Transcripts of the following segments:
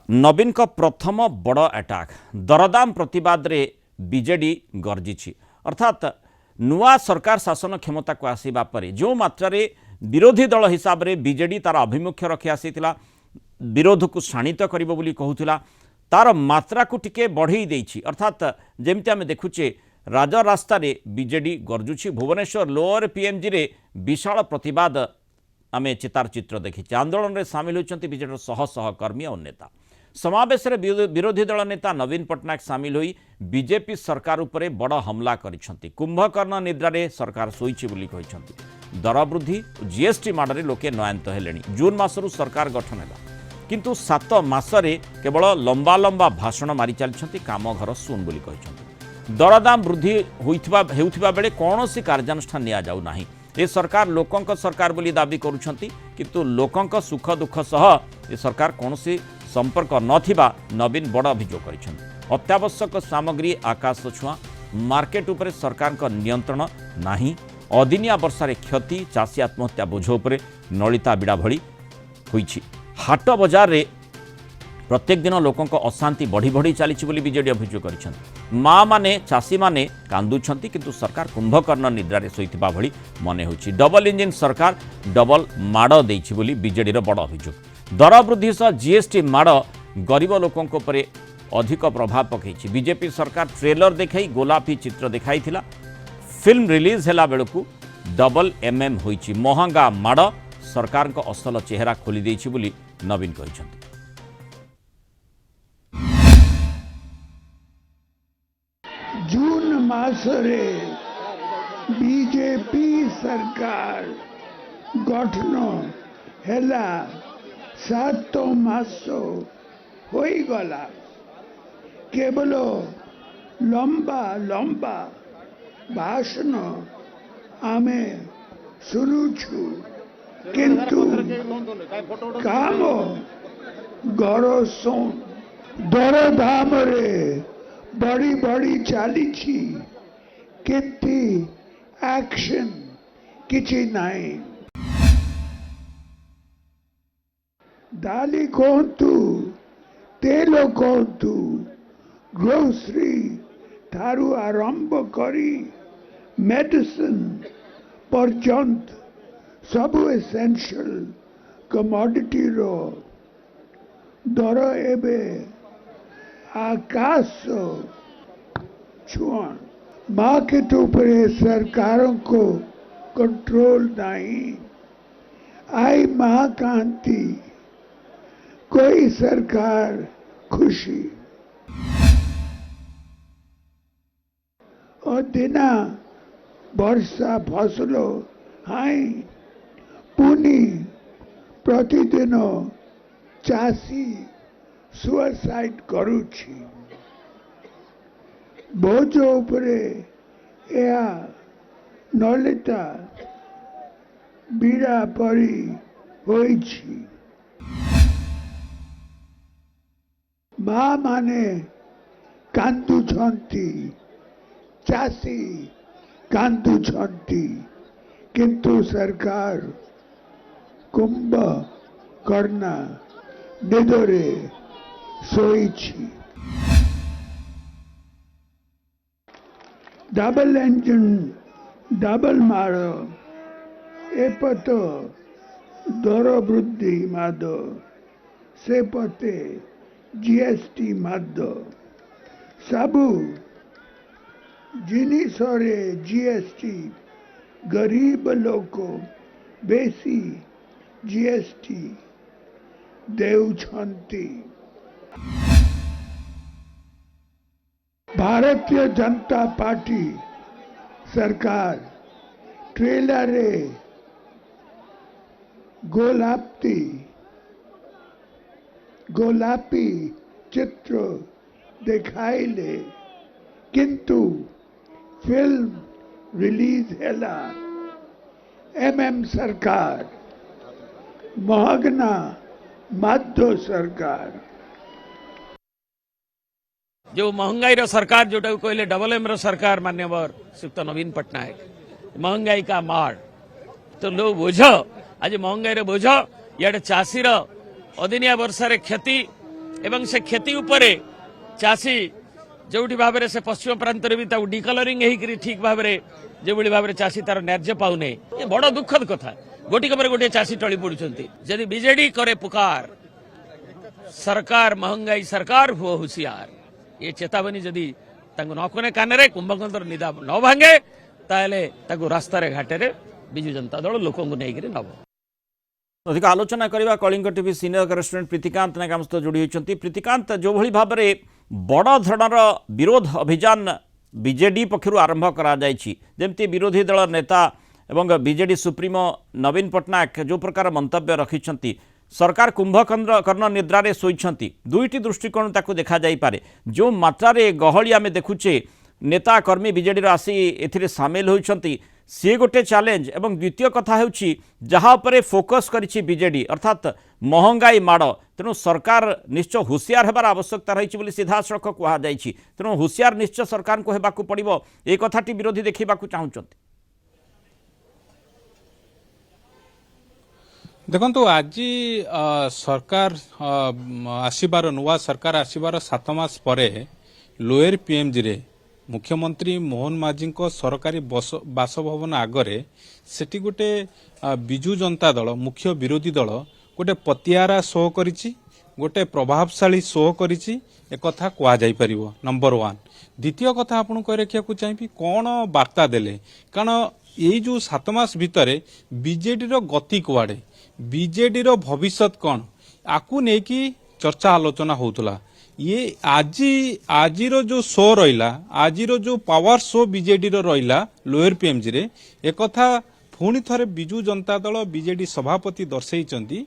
नवीन का प्रथम बड़ अटैक दरदाम प्रतिवाद रे बीजेडी गर्जिछि अर्थात नुआ सरकार शासन क्षमता को आसीबा परे जो मात्रा रे विरोधी दल हिसाब रे बीजेडी तार अभिमुख्य रखी आसीथिला विरोध को शाणित करिबो बोली कहूथिला तार मात्रा को टिके बढ़ई देछि अर्थात जेमति आमे देखुचे राजा रास्ता रे बीजेडी गर्जुछि भुवनेश्वर लोअर पीएमजी रे विशाल प्रतिवाद आमे चितार चित्र देखिचे आंदोलन रे शामिल होचंती बीजेडी शह शह कर्मी और नेता समावेश विरोधी दल नेता नवीन पट्टनायक सामिल होई बीजेपी सरकार उपरे बड़ हमला करिसंती कुंभकर्ण निद्रा रे सरकार सोईछि बोली कहिसंती दर वृद्धि जीएसटी माडरे लोके नयंत हेलेनी जून मासरु सरकार गठन हैला किंतु 7 मासरे केवल लंबा लंबा भाषण मारी चलछंती काम घर सुन बोली कहिसंती दरदाम वृद्धि हेउथिबा बेले कोनोसी कार्यानुष्ठान निया जाउ नाही ए सरकार लोकंक सरकार बोली दाबी करूछंती किंतु लोकंक सुख दुख सह ए सरकार कोनोसी संपर्क नथिबा नवीन बड़ अभियोग करिसंती अत्यावश्यक सामग्री आकाश छुआ मार्केट उपरे सरकार का नियंत्रण नाही अदिनिया वर्षारे क्षति चाषी आत्महत्या बोझ उपरे नलिता बिड़ा भली होईछि हाट बजार रे प्रत्येक दिन लोकों अशांति बढ़ी बढ़ी चली बोली बीजेडी अभियोग करिसंती माँ माने चाषी माने कांदुछंती किंतु सरकार कुंभकर्ण निद्रा रे सोइथिबा भली मने होछि डबल इंजिन सरकार डबल माड़ देछि बोली बीजेडी रो बड़ अभियोग दर वृद्धि सह जीएसटी माड़ गरीब लोकों उपरे अधिक प्रभाव पकई बीजेपी सरकार ट्रेलर देखाई गोलापी चित्र देखाई थिला फिल्म रिलीज हैला बेलकू डबल एमएम होईछि महंगा माड़ सरकार को असल चेहरा खोली देछि बोली नवीन कहिसंती जून मासरे बीजेपी सरकार गठन हैला 7 मास होई गला केवल लंबा लंबा भाषण आमे सुनुछु किंतु काम गरसों दरदाम रे बड़ी बड़ी चली किंतु एक्शन किछि नहीं दाली कहतु तेल कहतु ग्रोसरी ठारू आरंभ करी मेडिसिन पर्यंत सबु एसेंशियल कमोडिटी रो दर एबे आकाश छुआ मार्केट उपरे सरकारों को कंट्रोल नहीं आई महाकांति कोई सरकार खुशी और दिना वर्षा फसलो हाई पुनी प्रतिदिन चाषी सुसाइड करुछि बोझ उपरे या नलिता बीड़ा परी होइछि माँ माने कांदुछंती चाषी कांदुछंती किंतु सरकार कुंभ करना निदरे सोईछि डबल इंजन डबल मारो एपत दर वृद्धि माद से पते जीएसटी माद सबु जिनिसरे जीएसटी गरीब लोक बेसी जीएसटी देउछंती भारतीय जनता पार्टी सरकार ट्रेलर रे गोलापी चित्र देखाइले किंतु फिल्म रिलीज हैला एमएम सरकार महगना माध्य सरकार जो महंगाई रो सरकार जोटा कहले डबल एम रो सरकार मान्यवर श्रीयुक्त नवीन पट्टनायक महंगाई का मार तो लो बोझ आज महंगाई रो बोझ इे चाषी अदिनिया वर्षार क्षति एवं से खेती उपरे चाषी जो भाव में से पश्चिम प्रांत भी डिकलरिंग होकर ठीक भाव में जो भाव में चाषी तार न्याय पाउने ये बड़ दुखद कथा गोटी पर गोटे चाषी टली पड़ुंट जदि बीजेडी करे पुकार सरकार महंगाई सरकार हुआ होशियार ये चेतावनी जदि नकने कान कुंभकर्ण निदा न भांगे ताले रास्ता घाटे विजु जनता दल लोक नहीं नब अधिक आलोचना करवा Kalinga TV senior correspondent Pritikant Nayak आम सहित जोड़ी होती। प्रीतिकांत जो भली भाव में बड़ धरणर विरोध अभियान बीजेडी पक्षर आरंभ करमती विरोधी दल नेता एवं बीजेडी सुप्रीमो नवीन पट्टनायक जो प्रकार मंतव्य रखिंट सरकार कुंभकर्ण निद्रारे शोइछंती दुईटी दृष्टिकोण ताकू देखा जाई पारे जो मात्रा गहली आम देखुचे नेता कर्मी बीजेडी आसी एथिरे सामिल होइछंती सी गोटे चैलेंज एवं द्वितीय कथा होउछि जहाँ उपरे फोकस करिछि बीजेडी अर्थात महंगाई माड़ तेणु सरकार निश्चय हुशियार हेबार आवश्यकता रही बोली सीधा सड़क कहुई तेणु हुशियार निश्चय सरकार को हेबाकू पड़िबो ए कथाटी विरोधी देखिबाकू चाहुचंती। देखो आज सरकार आसबार नुआ सरकार आसबार 7 मास परे लोयर पीएमजी रे मुख्यमंत्री मोहन माझी सरकारी बासभवन आगरे सेठी गोटे विजु जनता दल मुख्य विरोधी दल गोटे पतियारा शो करिछि गोटे प्रभावशाली शो करिछि एक कथा कह जाई परिबो नंबर 1। द्वितीय कथा आपन कह रखिया को चाहिबी कोन वार्ता देले कारण ये जो 7 मास भितरे बीजेडी रो गति कुआडे बीजेडी रो भविष्य कौन आकु नेकी चर्चा आलोचना होतला ये आज जो शो रहिला आज जो पावर शो बीजेडी रो रहिला लोअर पीएमजी रे एक कथा पुणी थरे बिजु जनता दल बीजेडी सभापति दर्शेइचंती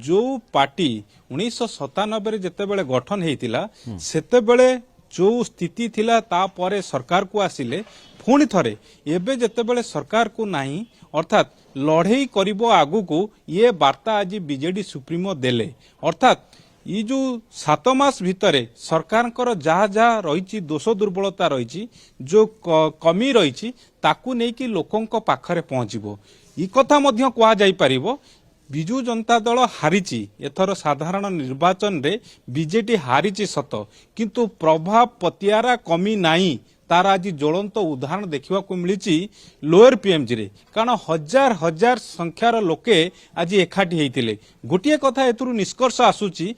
जो पार्टी 1997 रे जेतेबेले गठन हेतिला सेतेबेले जो स्थिति थिला ता परे सरकार को आसिले पुणी थरे एबे जेतेबेले सरकार को नाही अर्थात लड़ई करिबो आगु को ये वार्ता आज बीजेडी सुप्रीमो देले अर्थात ये जो 7 मास भितरे सरकार जहाँ जहाँ रही दोष दुर्बलता रही जो कमी रही ताकू नेकी लोकों पाखरे पहुँचबो ये कथा मध्य कहा जाई परिबो बिजु जनता दल हारिची एथर साधारण निर्वाचन रे बीजेडी हारिची सत किंतु प्रभाव पतियारा कमी नाही तार आज ज्वलंत उदाहरण देखा मिली लोअर पीएमजी रे कारण हजार हजार संख्यार लोके आज एकाठी होते गोटे कथा एथुरु निष्कर्ष आसुची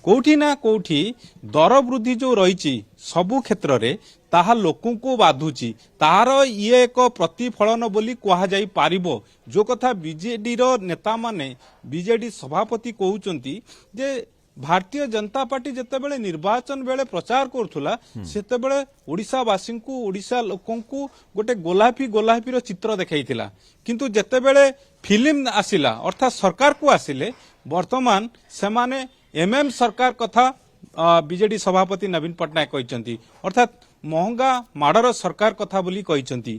कोठी ना कोठी दर वृद्धि जो रही सबु क्षेत्र रे ताहा लोकों को बाधुची तार ये एक प्रतिफलन बोली कहा जाई पारिबो जो कथा बीजेडी रो नेता माने बीजेडी सभापति कहउचंती जे भारतीय जनता पार्टी जेतेबेले निर्वाचन बेले प्रचार करथुला सेतेबेले ओडिशावासी को ओडिशा लोकों को गोटे गोलापी गोलापी रो चित्र देखाइथिला किंतु जेतेबेले फिल्म आसिला अर्थात सरकार को आसिले वर्तमान सेमाने एमएम सरकार कथा बीजेडी सभापति नवीन पट्टनायक कहते अर्थात महंगा माडर सरकार कथा बोली कहते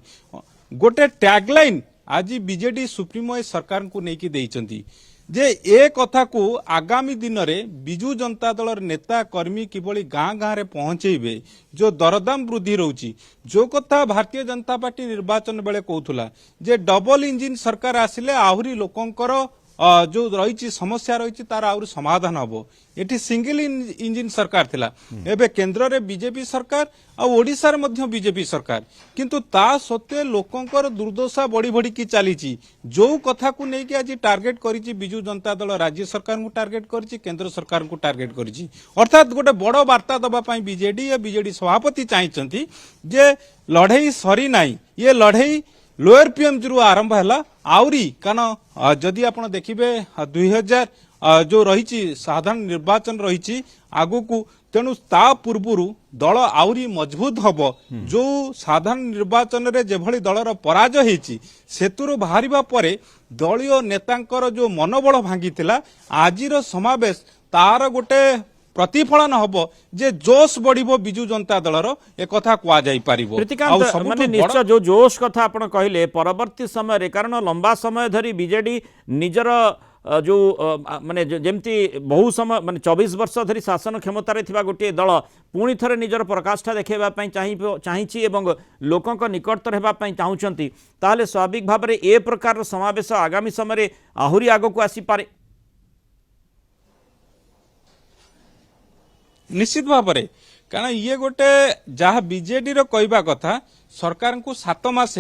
गोटे टैगलाइन आज बीजेडी सुप्रीमो सरकार को लेकिन देइचंती जे ए कथा को आगामी दिन रे बिजु जनता दल नेता कर्मी किभली गाँ गाँ रे पहुंचेबे जो दरदाम वृद्धि रोची जो कथा भारतीय जनता पार्टी निर्वाचन बेले कहूला जे डबल इंजिन सरकार आसिले आहुरी लोकंकर जो रही समस्या रही तार आउर समाधान हम ये सिंगल इंजिन सरकार थिला एबे केंद्र रे बीजेपी सरकार आ ओडिसा रे मध्य बीजेपी सरकार किंतु ता सत्वे लोकंकर दुर्दशा बढ़ी बढ़ी की चली जो कथा को लेकिन आज टार्गेट करिछि बिजु जनता दल राज्य सरकार को टार्गेट करिछि केंद्र सरकार को टार्गेट करिछि अर्थात गोटे बड़ वार्ता दबा पई बीजेडी या बीजेडी सभापति चाहिचंती जे लड़ई सरी नाही ये लड़ई लोअर पीएमजी रु आरंभ है आउरी कारण जदि आप देखिए 2000 जो रही साधारण निर्वाचन रही आगु को तेणु ता पूर्व दल आउरी मजबूत हब जो साधारण निर्वाचन रे जेभली दलर पराजय हेची सेतुरु बाहरिबा परे दलीय नेतांकर जो मनोबल भांगिथिला आजिर समावेश तार गोटे प्रतिफलन हम जे जोश बढ़िबो बिजु जनता दलर एक कथा कह जाई परिबो माने निश्चय जो जोश कथा आपण कहले परवर्ती समय रे कारण लंबा समय धरी बीजेडी निजर जो माने जेमती बहु समय माने 24 वर्ष धरी शासन क्षमता रे थिबा गोटे दल पुणी थरे निजर प्रकाष्ठा देखेबा पई चाहिछि एवं लोकक निकटतर हेबा पई चाहुचंती ताले स्वाभाविक भाव रे ए प्रकार समावेश आगामी समय रे आहुरी आगो को आसी पारे। निश्चित भाव में कारण ये गोटे जहाँ बीजेडी कहवा कथा सरकार को 7 मास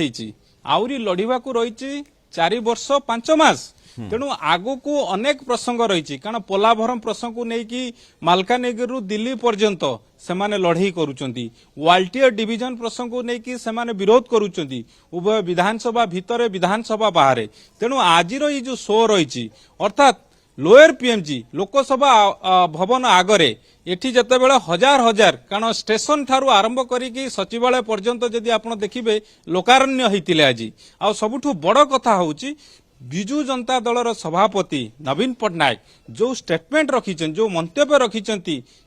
आउरी लड़वा को रही 4 वर्ष 5 मास तेणु आगो को अनेक प्रसंग रही कारण पोलाभरम प्रसंग को लेकिन मालकानगिरी दिल्ली पर्यंत से माने लड़ई करुचंती वाल्टियर डिवीजन प्रसंग को लेकिन से माने विरोध करुचंती उभय विधानसभा भितर विधानसभा बाहर तेणु आज ये जो शो रही अर्थात लोअर पीएमजी लोकसभा भवन आगरे एठी जतेबेले हजार हजार कारण स्टेशन ठारू आरंभ करिकी सचिवालय पर्यंत जदि आपण देखिबे लोकारण्य होइतिले आज आ सबुठु बड़ कथा होउची विजु जनता दलर सभापति नवीन पट्टनायक जो स्टेटमेंट रखिछन जो मंतव्य रखिछन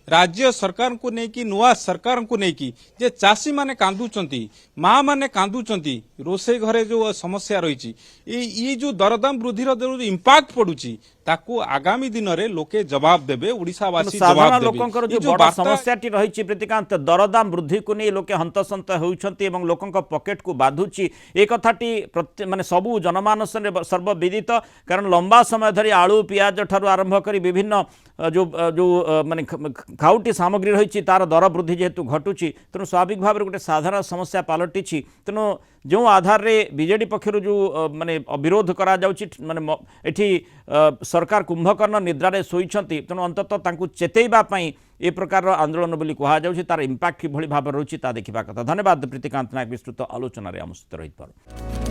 राज्य सरकार को लेकिन नुआ सरकार को लेकिन जे चाषी माने कांदुचंती माँ माने कांदुचंती रोषे घरे जो समस्या रही ये जो दरदाम वृद्धिर जो इम्पैक्ट पड़ुची ताकू आगामी दिन में लोके जवाब देबे ओडिशावासी जवाब साधारण देबे लोकंकर ये जो बड़ वार्ता- समस्याटी रही प्रीतिकांत दरदाम वृद्धि को नहीं लोके हंतसंत होउछंती एवं लोकंक पॉकेट को बाधुची ए कथाटी माने सबु जनमानस सर्वविदित कारण लंबा समय धरी आलू पियाज ठारू आरंभ करी विभिन्न जो जो माने खाउटी सामग्री रही तार दर वृद्धि जेहेतु घटुची तेणु स्वाभाविक भाव गोटे साधारण समस्या पलटिची तेणु जो आधार रे बीजेडी पक्षर जो माने विरोध करा जाउची माने एठी सरकार कुंभकर्ण निद्रारे शोइछंती तेणु अंततः तांकु चेतैबा पई ए प्रकार आंदोलन बोली कहा जाउची तार इंपैक्ट किभଳି भाव रहुची ता देखिबा कथा। धन्यवाद प्रीतिकांत नायक विस्तृत आलोचना रे आम सहित रहित।